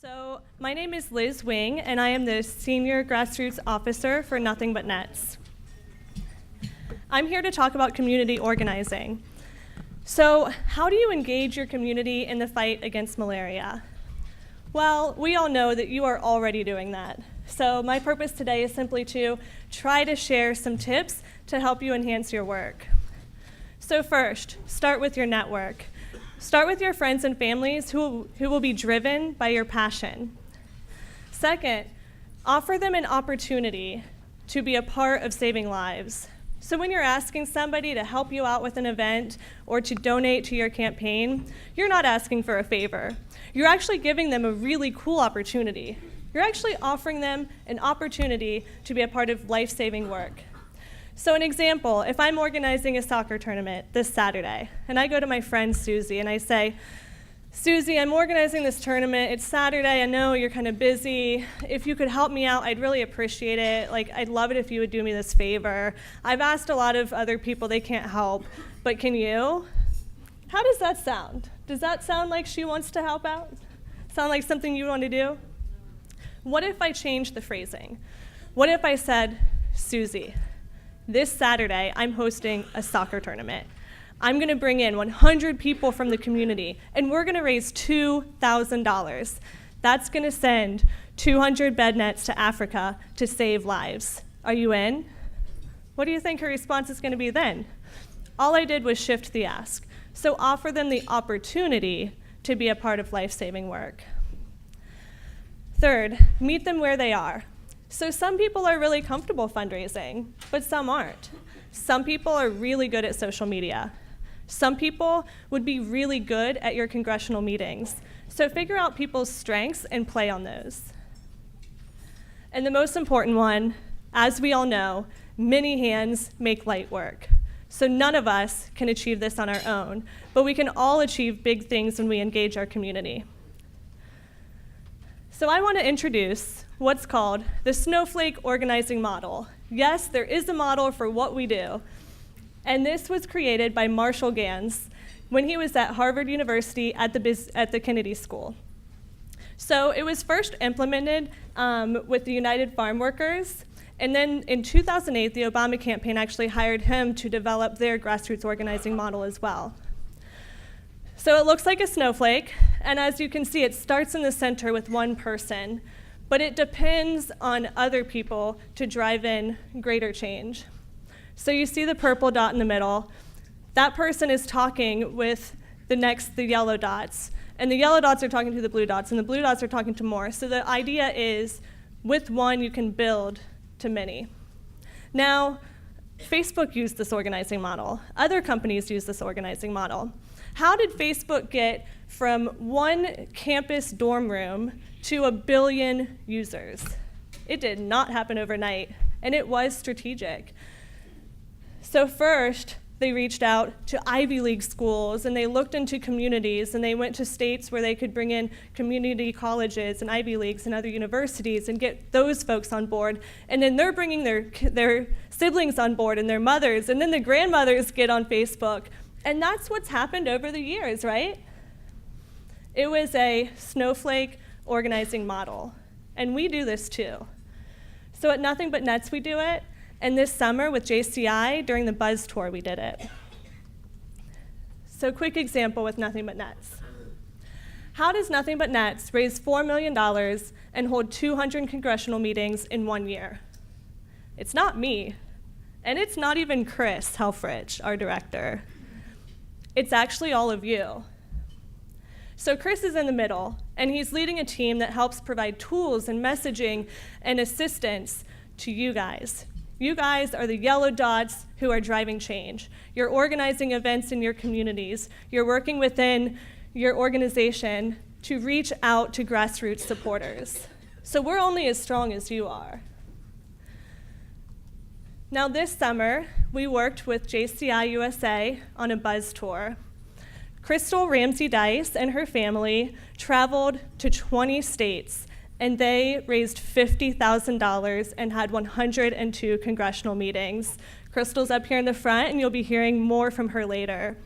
So my name is Liz Wing, and I am the Senior Grassroots Officer for Nothing But Nets. I'm here to talk about community organizing. So how do you engage your community in the fight against malaria? Well, we all know that you are already doing that. So my purpose today is simply to try to share some tips to help you enhance your work. So first, start with your network. Start with your friends and families who will be driven by your passion. Second, offer them an opportunity to be a part of saving lives. So when you're asking somebody to help you out with an event or to donate to your campaign, you're not asking for a favor. You're actually giving them a really cool opportunity. You're actually offering them an opportunity to be a part of life-saving work. So an example, if I'm organizing a soccer tournament this Saturday, and I go to my friend Susie and I say, Susie, I'm organizing this tournament. It's Saturday. I know you're kind of busy. If you could help me out, I'd really appreciate it. I'd love it if you would do me this favor. I've asked a lot of other people, they can't help, but can you? How does that sound? Does that sound like she wants to help out? Sound like something you want to do? What if I changed the phrasing? What if I said, Susie, this Saturday, I'm hosting a soccer tournament. I'm going to bring in 100 people from the community, and we're going to raise $2,000. That's going to send 200 bed nets to Africa to save lives. Are you in? What do you think her response is going to be then? All I did was shift the ask. So offer them the opportunity to be a part of life-saving work. Third, meet them where they are. So some people are really comfortable fundraising, but some aren't. Some people are really good at social media. Some people would be really good at your congressional meetings. So figure out people's strengths and play on those. And the most important one, as we all know, many hands make light work. So none of us can achieve this on our own, but we can all achieve big things when we engage our community. So I want to introduce what's called the snowflake organizing model. Yes, there is a model for what we do. And this was created by Marshall Gans when he was at Harvard University at the Kennedy School. So it was first implemented with the United Farm Workers. And then in 2008, the Obama campaign actually hired him to develop their grassroots organizing model as well. So it looks like a snowflake, and as you can see, it starts in the center with one person, but it depends on other people to drive in greater change. So you see the purple dot in the middle. That person is talking with the yellow dots, and the yellow dots are talking to the blue dots, and the blue dots are talking to more. So the idea is, with one, you can build to many. Now, Facebook used this organizing model. Other companies use this organizing model. How did Facebook get from one campus dorm room to 1 billion users? It did not happen overnight, and it was strategic. So first, they reached out to Ivy League schools, and they looked into communities, and they went to states where they could bring in community colleges and Ivy Leagues and other universities and get those folks on board. And then they're bringing their siblings on board and their mothers, and then the grandmothers get on Facebook. And that's what's happened over the years, right? It was a snowflake organizing model, and we do this too. So at Nothing But Nets, we do it, and this summer with JCI, during the Buzz Tour, we did it. So quick example with Nothing But Nets. How does Nothing But Nets raise $4 million and hold 200 congressional meetings in 1 year? It's not me, and it's not even Chris Helfrich, our director. It's actually all of you. So Chris is in the middle, and he's leading a team that helps provide tools and messaging and assistance to you guys. You guys are the yellow dots who are driving change. You're organizing events in your communities. You're working within your organization to reach out to grassroots supporters. So we're only as strong as you are. Now this summer, we worked with JCI USA on a Buzz Tour. Crystal Ramsey Dice and her family traveled to 20 states, and they raised $50,000 and had 102 congressional meetings. Crystal's up here in the front, and you'll be hearing more from her later.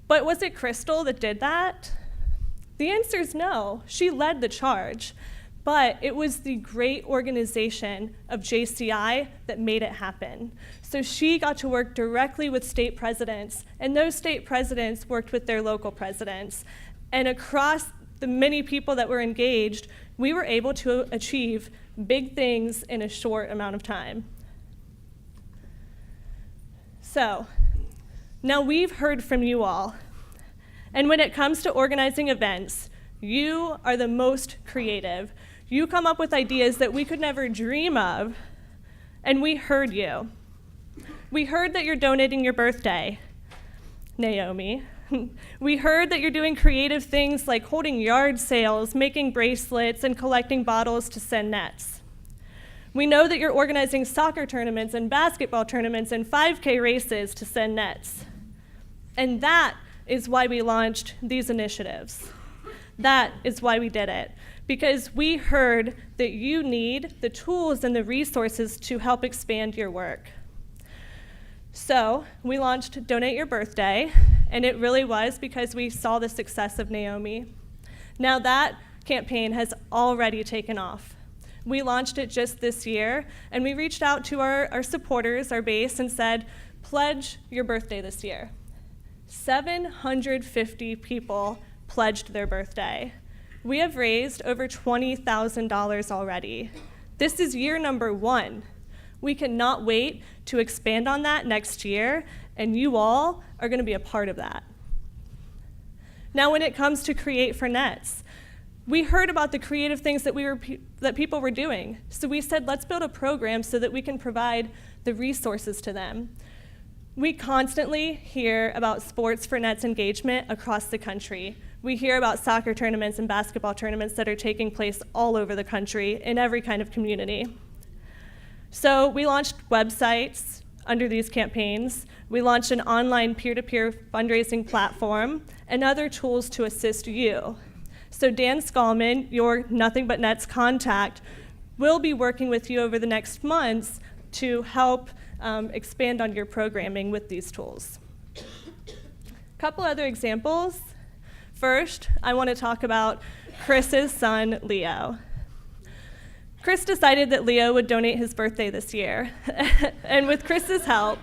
But was it Crystal that did that? The answer is no. She led the charge. But it was the great organization of JCI that made it happen. So she got to work directly with state presidents, and those state presidents worked with their local presidents. And across the many people that were engaged, we were able to achieve big things in a short amount of time. So, now we've heard from you all. And when it comes to organizing events, you are the most creative. You come up with ideas that we could never dream of, and we heard you. We heard that you're donating your birthday, Naomi. We heard that you're doing creative things like holding yard sales, making bracelets, and collecting bottles to send nets. We know that you're organizing soccer tournaments and basketball tournaments and 5K races to send nets. And that is why we launched these initiatives. That is why we did it. Because we heard that you need the tools and the resources to help expand your work. So we launched Donate Your Birthday, and it really was because we saw the success of Naomi. Now that campaign has already taken off. We launched it just this year, and we reached out to our supporters, our base, and said, pledge your birthday this year. 750 people pledged their birthday. We have raised over $20,000 already. This is year number 1. We cannot wait to expand on that next year, and you all are going to be a part of that. Now, when it comes to Create for Nets, we heard about the creative things that people were doing. So we said, let's build a program so that we can provide the resources to them. We constantly hear about Sports for Nets engagement across the country. We hear about soccer tournaments and basketball tournaments that are taking place all over the country in every kind of community. So we launched websites under these campaigns. We launched an online peer-to-peer fundraising platform and other tools to assist you. So Dan Skalman, your Nothing But Nets contact, will be working with you over the next months to help expand on your programming with these tools. A couple other examples. First, I want to talk about Chris's son, Leo. Chris decided that Leo would donate his birthday this year. And with Chris's help,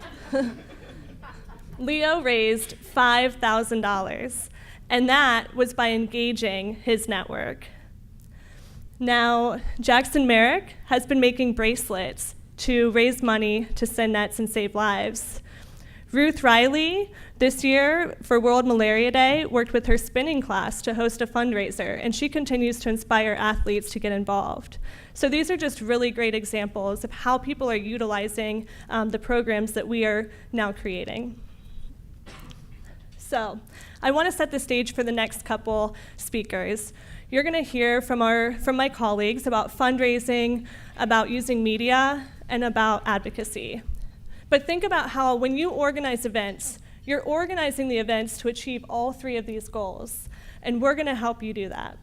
Leo raised $5,000. And that was by engaging his network. Now, Jackson Merrick has been making bracelets to raise money to send nets and save lives. Ruth Riley, this year for World Malaria Day, worked with her spinning class to host a fundraiser, and she continues to inspire athletes to get involved. So these are just really great examples of how people are utilizing the programs that we are now creating. So I want to set the stage for the next couple speakers. You're going to hear from my colleagues about fundraising, about using media, and about advocacy. But think about how when you organize events, you're organizing the events to achieve all 3 of these goals, and we're going to help you do that.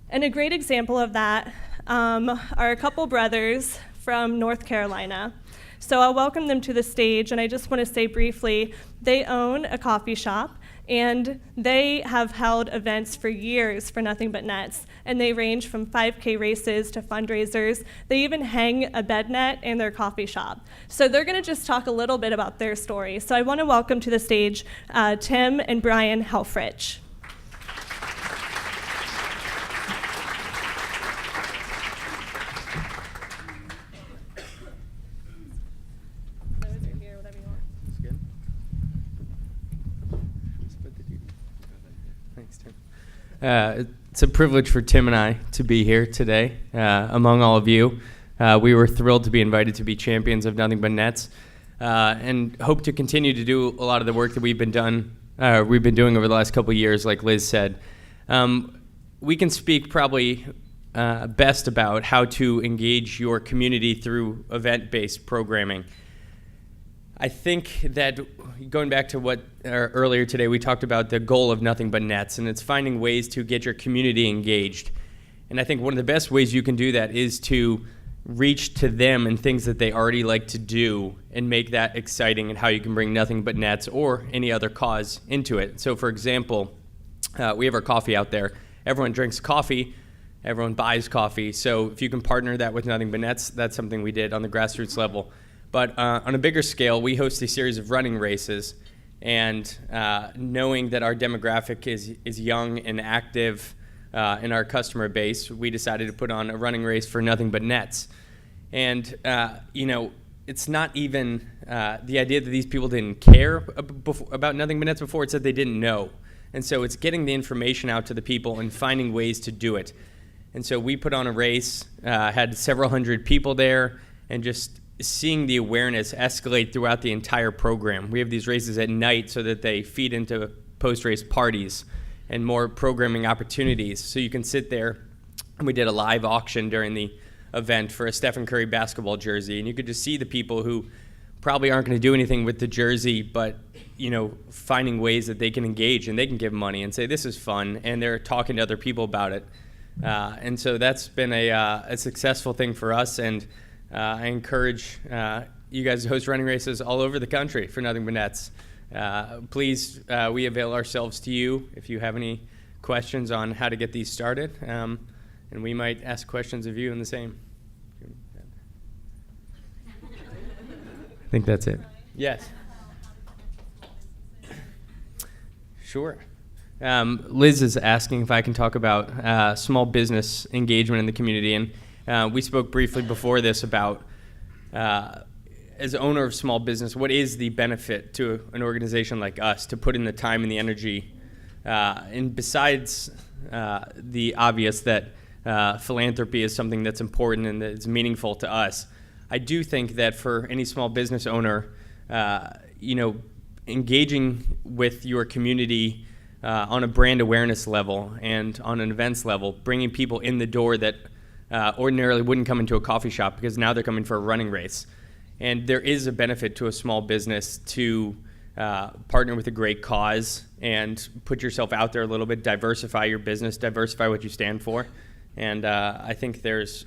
And a great example of that are a couple brothers from North Carolina. So I'll welcome them to the stage, and I just want to say briefly, they own a coffee shop, and they have held events for years for Nothing But Nets, and they range from 5K races to fundraisers. They even hang a bed net in their coffee shop. So they're going to just talk a little bit about their story. So I want to welcome to the stage Tim and Brian Helfrich. It's a privilege for Tim and I to be here today among all of you. We were thrilled to be invited to be champions of Nothing But Nets and hope to continue to do a lot of the work that we've been doing over the last couple of years, like Liz said. We can speak probably best about how to engage your community through event-based programming. I think that going back to what earlier today, we talked about the goal of Nothing But Nets, and it's finding ways to get your community engaged. And I think one of the best ways you can do that is to reach to them and things that they already like to do and make that exciting, and how you can bring Nothing But Nets or any other cause into it. So for example, we have our coffee out there. Everyone drinks coffee. Everyone buys coffee. So if you can partner that with Nothing But Nets, that's something we did on the grassroots level. But on a bigger scale, we host a series of running races. And knowing that our demographic is young and active in our customer base, we decided to put on a running race for Nothing But Nets. And, it's not even the idea that these people didn't care about Nothing But Nets before. It's that they didn't know. And so it's getting the information out to the people and finding ways to do it. And so we put on a race, had several hundred people there, and just seeing the awareness escalate throughout the entire program. We have these races at night so that they feed into post-race parties and more programming opportunities. So you can sit there, and we did a live auction during the event for a Stephen Curry basketball jersey, and you could just see the people who probably aren't going to do anything with the jersey, but finding ways that they can engage and they can give money and say this is fun, and they're talking to other people about it. And so that's been a successful thing for us, and I encourage you guys to host running races all over the country for Nothing But Nets. Please, we avail ourselves to you if you have any questions on how to get these started, and we might ask questions of you in the same. I think that's it. Yes. Sure. Liz is asking if I can talk about small business engagement in the community, and we spoke briefly before this about, as owner of small business, what is the benefit to an organization like us to put in the time and the energy, and besides the obvious that philanthropy is something that's important and that's meaningful to us, I do think that for any small business owner, engaging with your community on a brand awareness level and on an events level, bringing people in the door that ordinarily wouldn't come into a coffee shop because now they're coming for a running race. And there is a benefit to a small business to partner with a great cause and put yourself out there a little bit, diversify your business, diversify what you stand for. And I think there's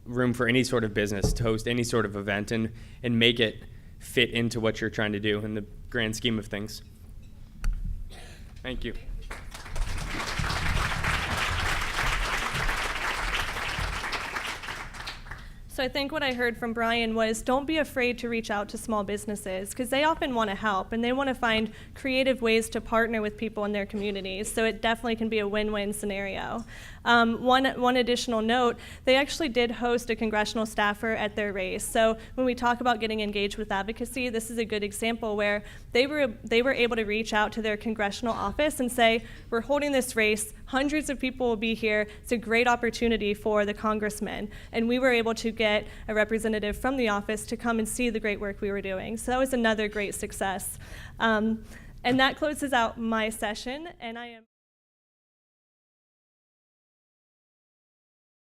room for any sort of business to host any sort of event and make it fit into what you're trying to do in the grand scheme of things. Thank you. So I think what I heard from Brian was don't be afraid to reach out to small businesses because they often want to help and they want to find creative ways to partner with people in their communities. So it definitely can be a win-win scenario. One additional note, they actually did host a congressional staffer at their race. So when we talk about getting engaged with advocacy, this is a good example where they were able to reach out to their congressional office and say, we're holding this race, hundreds of people will be here, it's a great opportunity for the congressman. And we were able to get a representative from the office to come and see the great work we were doing. So that was another great success. And that closes out my session, and I am